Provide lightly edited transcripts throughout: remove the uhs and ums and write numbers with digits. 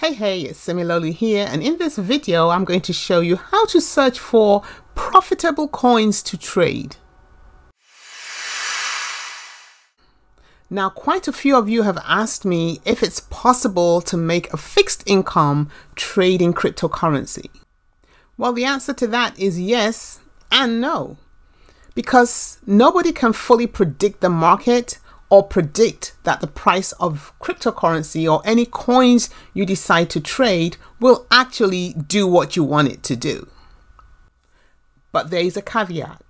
Hey, it's Similolu here, and in this video I'm going to show you how to search for profitable coins to trade. Now, quite a few of you have asked me if it's possible to make a fixed income trading cryptocurrency. Well, the answer to that is yes and no, because nobody can fully predict the market or predict that the price of cryptocurrency or any coins you decide to trade will actually do what you want it to do. But there is a caveat.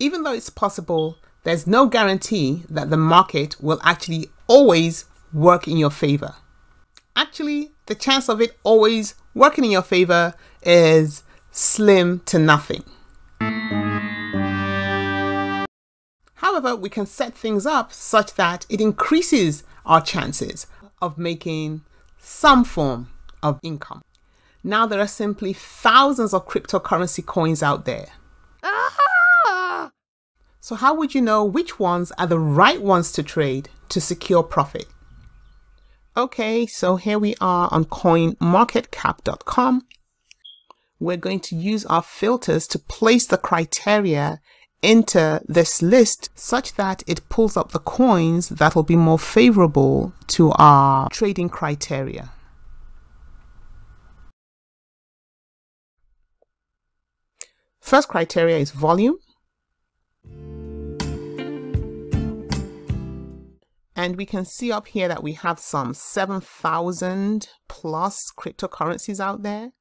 Even though it's possible, there's no guarantee that the market will actually always work in your favor. Actually, the chance of it always working in your favor is slim to nothing. However, we can set things up such that it increases our chances of making some form of income. Now, there are simply thousands of cryptocurrency coins out there. So how would you know which ones are the right ones to trade to secure profit? Okay, so here we are on CoinMarketCap.com. We're going to use our filters to place the criteria into this list such that it pulls up the coins that will be more favorable to our trading criteria. First criteria is volume. And we can see up here that we have some 7,000 plus cryptocurrencies out there.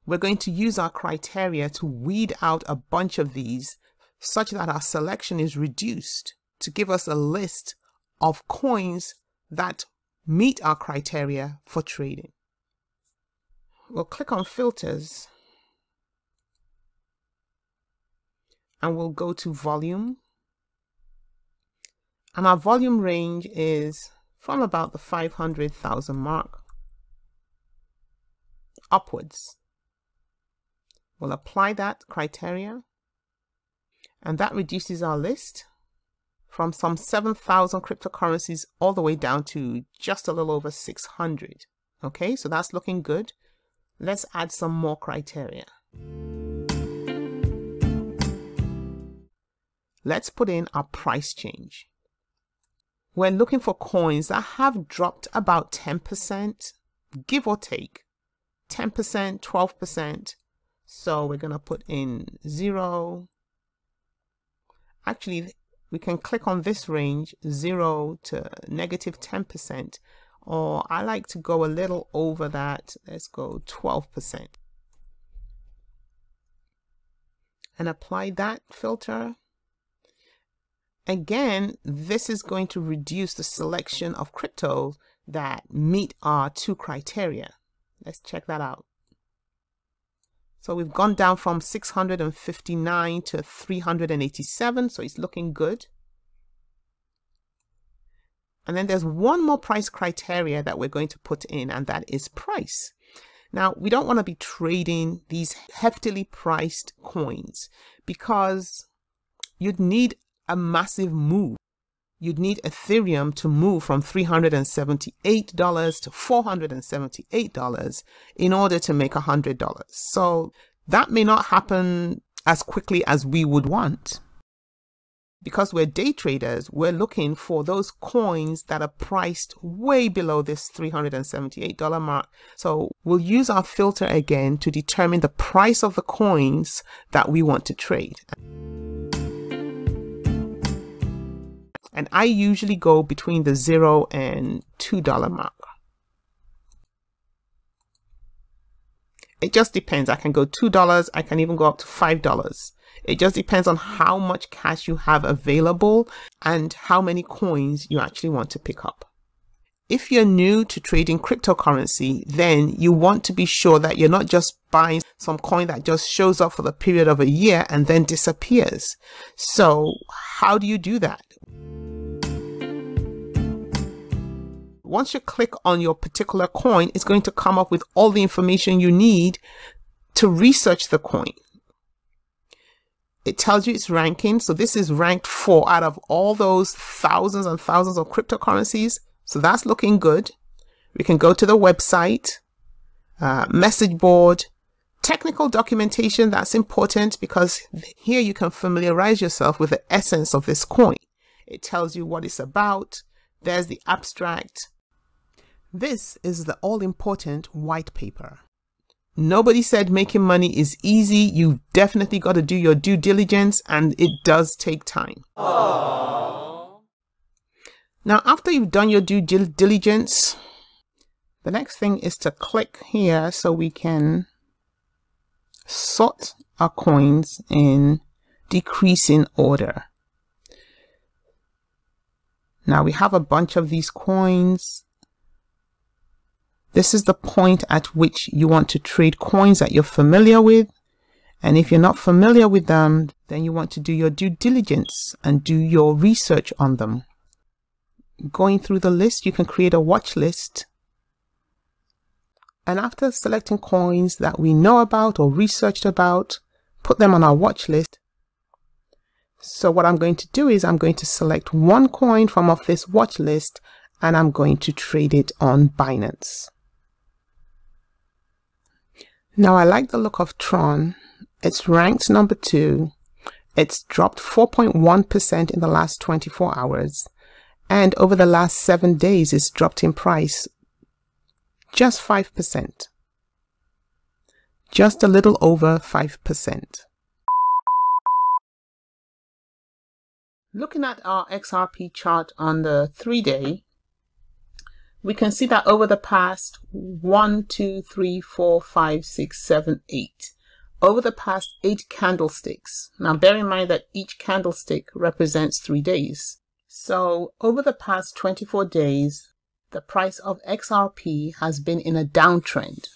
We're going to use our criteria to weed out a bunch of these such that our selection is reduced to give us a list of coins that meet our criteria for trading. We'll click on filters and we'll go to volume. And our volume range is from about the 500,000 mark upwards. We'll apply that criteria. And that reduces our list from some 7,000 cryptocurrencies all the way down to just a little over 600. Okay, so that's looking good. Let's add some more criteria. Let's put in our price change. We're looking for coins that have dropped about 10%, give or take, 10%, 12%. So we're going to put in 0. Actually, we can click on this range, 0 to negative 10%, or I like to go a little over that. Let's go 12%. And apply that filter. Again, this is going to reduce the selection of cryptos that meet our two criteria. Let's check that out. So we've gone down from 659 to 387, so it's looking good. And then there's one more price criteria that we're going to put in, and that is price. Now, we don't want to be trading these heftily priced coins because you'd need a massive move. You'd need Ethereum to move from $378 to $478 in order to make $100. So that may not happen as quickly as we would want. Because we're day traders, we're looking for those coins that are priced way below this $378 mark. So we'll use our filter again to determine the price of the coins that we want to trade. And I usually go between the $0 and $2 mark. It just depends. I can go $2. I can even go up to $5. It just depends on how much cash you have available and how many coins you actually want to pick up. If you're new to trading cryptocurrency, then you want to be sure that you're not just buying some coin that just shows up for the period of a year and then disappears. So how do you do that? Once you click on your particular coin, it's going to come up with all the information you need to research the coin. It tells you its ranking. So this is ranked 4 out of all those thousands and thousands of cryptocurrencies. So that's looking good. We can go to the website message board, technical documentation. That's important because here you can familiarize yourself with the essence of this coin. It tells you what it's about. There's the abstract. This is the all-important white paper. Nobody said making money is easy. You've definitely got to do your due diligence, and it does take time. Aww. Now, after you've done your due diligence, the next thing is to click here so we can sort our coins in decreasing order. Now we have a bunch of these coins. This is the point at which you want to trade coins that you're familiar with. And if you're not familiar with them, then you want to do your due diligence and do your research on them. Going through the list, you can create a watch list. And after selecting coins that we know about or researched about, put them on our watch list. So what I'm going to do is I'm going to select one coin from off this watch list and I'm going to trade it on Binance. Now I like the look of Tron. It's ranked number 2. It's dropped 4.1% in the last 24 hours. And over the last 7 days, it's dropped in price just 5%. Just a little over 5%. Looking at our XRP chart on the 3-day, we can see that over the past 1, 2, 3, 4, 5, 6, 7, 8, over the past 8 candlesticks. Now bear in mind that each candlestick represents 3 days. So over the past 24 days, the price of XRP has been in a downtrend.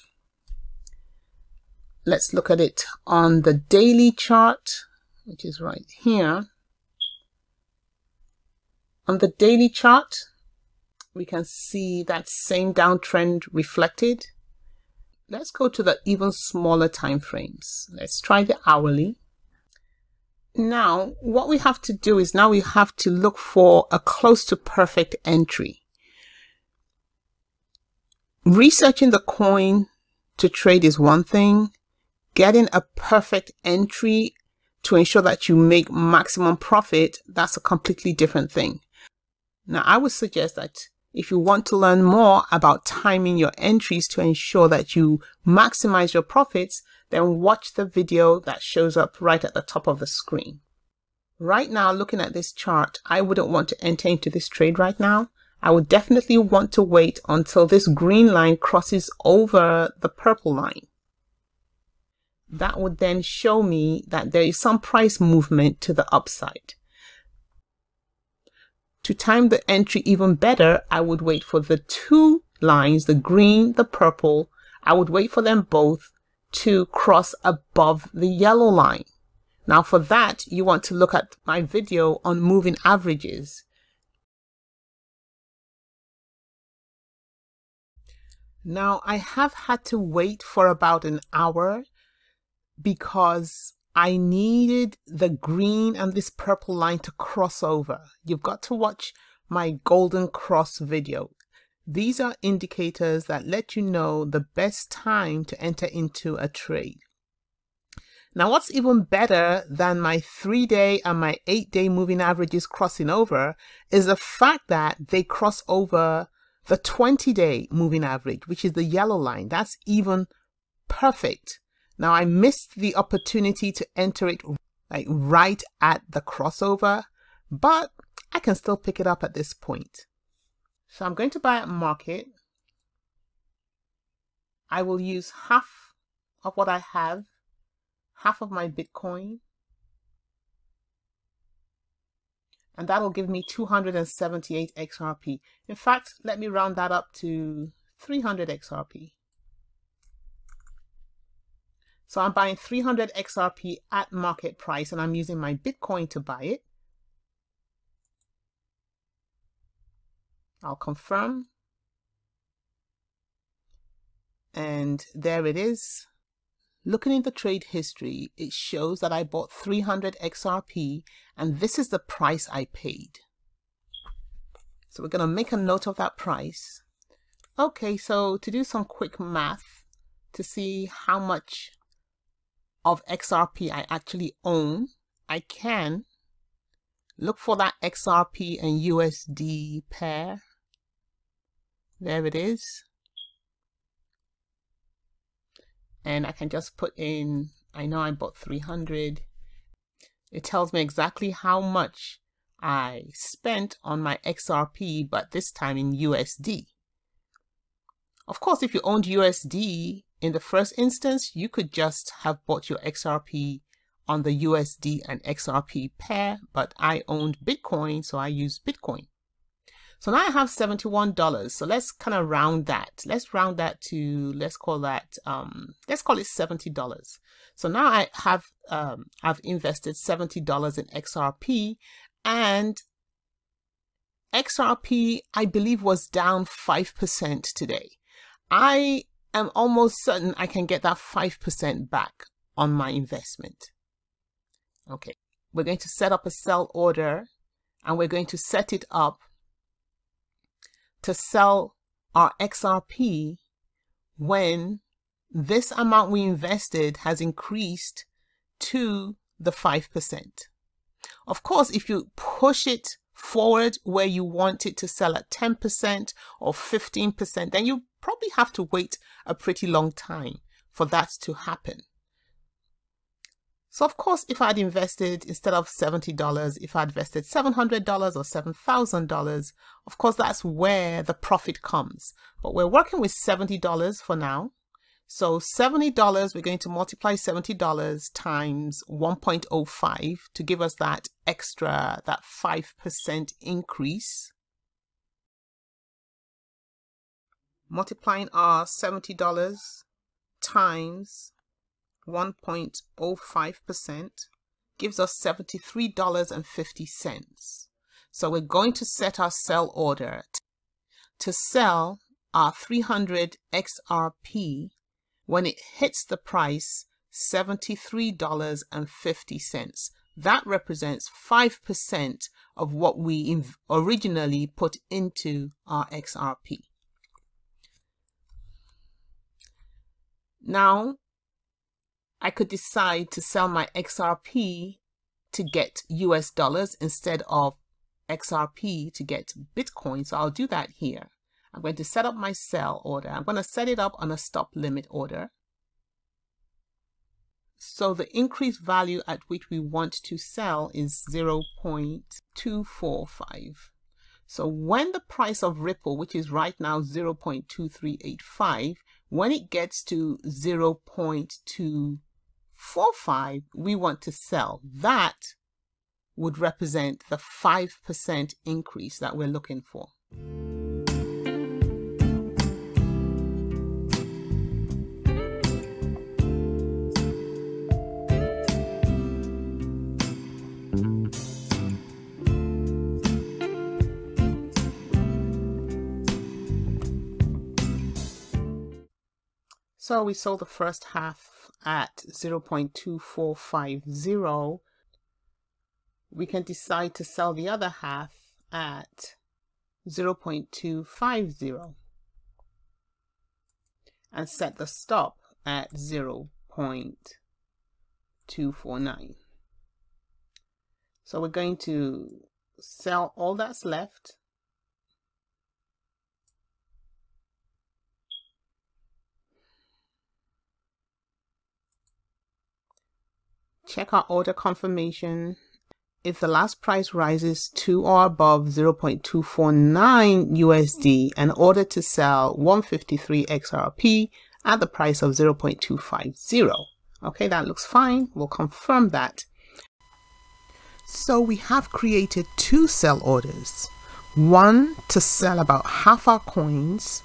Let's look at it on the daily chart, which is right here. On the daily chart, we can see that same downtrend reflected. Let's go to the even smaller time frames. Let's try the hourly. Now, what we have to do is now we have to look for a close to perfect entry. Researching the coin to trade is one thing. Getting a perfect entry to ensure that you make maximum profit, that's a completely different thing. Now, I would suggest that if you want to learn more about timing your entries to ensure that you maximize your profits, then watch the video that shows up right at the top of the screen. Right now, looking at this chart, I wouldn't want to enter into this trade right now. I would definitely want to wait until this green line crosses over the purple line. That would then show me that there is some price movement to the upside. To time the entry even better, I would wait for the 2 lines, the green, the purple. I would wait for them both to cross above the yellow line. Now for that, you want to look at my video on moving averages. Now I have had to wait for about an hour because I needed the green and this purple line to cross over. You've got to watch my golden cross video. These are indicators that let you know the best time to enter into a trade. Now, what's even better than my 3-day and my 8-day moving averages crossing over is the fact that they cross over the 20-day moving average, which is the yellow line. That's even perfect. Now, I missed the opportunity to enter it like right at the crossover, but I can still pick it up at this point. So I'm going to buy at market. I will use half of what I have, half of my Bitcoin, and that'll give me 278 XRP. In fact, let me round that up to 300 XRP. So I'm buying 300 XRP at market price, and I'm using my Bitcoin to buy it. I'll confirm. And there it is. Looking in the trade history, it shows that I bought 300 XRP, and this is the price I paid. So we're going to make a note of that price. Okay, so to do some quick math, to see how much of XRP I actually own, I can look for that XRP and USD pair. There it is. And I can just put in, I know I bought 300. It tells me exactly how much I spent on my XRP, but this time in USD. Of course, if you owned USD in the first instance, you could just have bought your XRP on the USD and XRP pair, but I owned Bitcoin, so I used Bitcoin. So now I have $71. So let's kind of round that. Let's round that to, let's call it $70. So now I have, I've invested $70 in XRP, and XRP, I believe, was down 5% today. I am almost certain I can get that 5% back on my investment. Okay, we're going to set up a sell order, and we're going to set it up to sell our XRP when this amount we invested has increased to the 5%. Of course, if you push it forward where you want it to sell at 10% or 15%, then you probably have to wait a pretty long time for that to happen. So of course, if I'd invested, instead of $70, if I'd invested $700 or $7,000, of course, that's where the profit comes. But we're working with $70 for now. So $70, we're going to multiply $70 times 1.05 to give us that extra, that 5% increase. Multiplying our $70 times 1.05% gives us $73.50. So we're going to set our sell order to sell our 300 XRP when it hits the price $73.50. That represents 5% of what we originally put into our XRP. Now, I could decide to sell my XRP to get US dollars instead of XRP to get Bitcoin. So I'll do that here. I'm going to set up my sell order. I'm going to set it up on a stop limit order. So the increased value at which we want to sell is 0.245. So when the price of Ripple, which is right now 0.2385, when it gets to 0.245, we want to sell. That would represent the 5% increase that we're looking for. So we sold the first half at 0.2450. We can decide to sell the other half at 0.250 and set the stop at 0.249. So we're going to sell all that's left. Check our order confirmation. If the last price rises to or above 0.249 USD, an order to sell 153 XRP at the price of 0.250. Okay, that looks fine. We'll confirm that. So we have created two sell orders. One to sell about half our coins,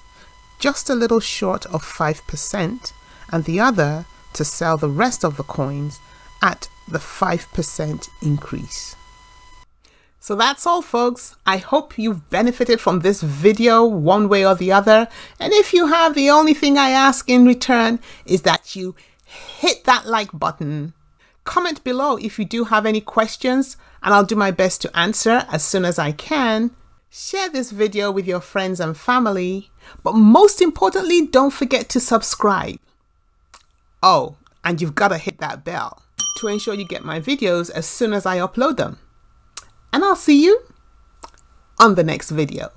just a little short of 5%, and the other to sell the rest of the coins at the 5% increase. So that's all, folks. I hope you've benefited from this video one way or the other. And if you have, the only thing I ask in return is that you hit that like button. Comment below if you do have any questions, and I'll do my best to answer as soon as I can. Share this video with your friends and family. But most importantly, don't forget to subscribe. Oh, and you've got to hit that bell to ensure you get my videos as soon as I upload them. And I'll see you on the next video.